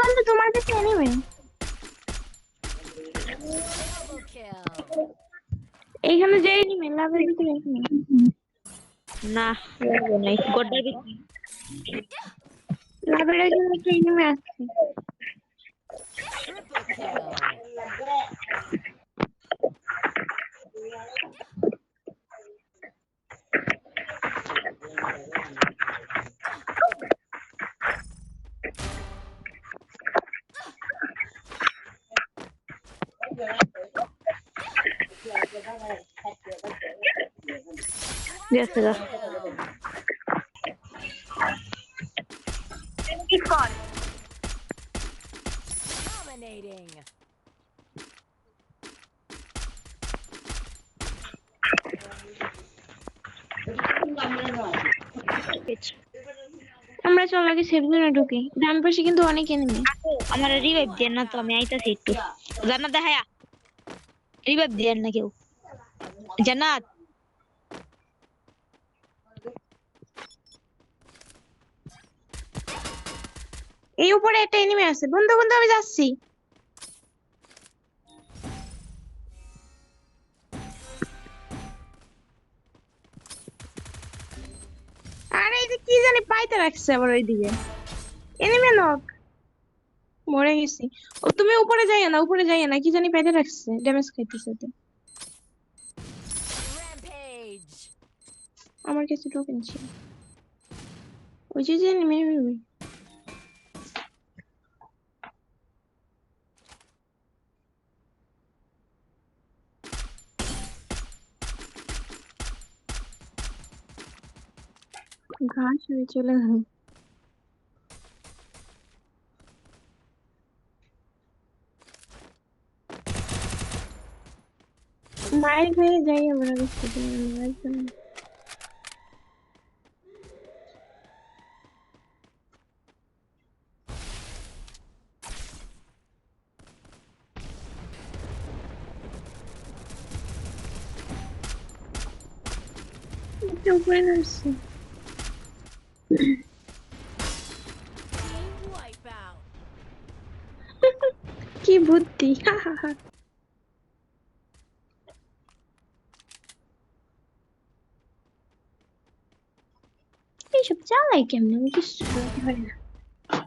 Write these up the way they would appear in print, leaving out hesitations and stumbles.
বন্ধু তোমার কাছে এনিমে এইখানে যে এনিমে লাভের ভিতরে এনিমে না নাই গোড্ডার লাভের এখানে একটা এনিমে আছে গেছে গা কি কর Dominating. আমরা চল আগে সেভ জোনে ঢুকি ডান পাশে কিন্তু অনেক এনিমে আমার রিভাইভ দেন না তো আমি আইতাছি একটু জান্নাত দেখায়া রিভাইভ দেন না কেউ জান্নাত এই উপরে একটা এনিমে আছে বন্ধু বন্ধু আমি যাচ্ছি আরে এই যে কি জানি পাইতে রাখছে আবার ওইদিকে এনিমে নক মরে গেছি ও তুমি উপরে যাইয়া না কি জানি পাইতে রাখছে ড্যামেজ খাইতেছে তো Rampage. আমার কাছে টোকেন ছিল ওই যে এনিমে ঘাস হয়ে চলে গেল মায়ের ঘরে যাই আমরা মায়ের জন্য উপরে নামছি Team wipeout. কি বুদ্ধি এইসব চালাই কেমন আমি কিছু বলতে পারি না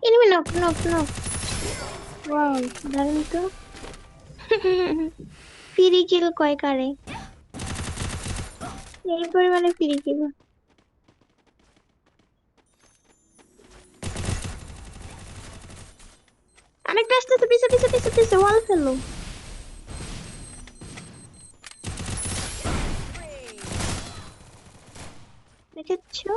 enemy knock knock knock wow দারুণ তো ফ্রি কিল কয় কারে এই পরিমাণে ফ্রি কিল আরেকটা আসতেছে পিছে পিছে পিছে পিছে ওয়াল ফেলো Free. দেখেছো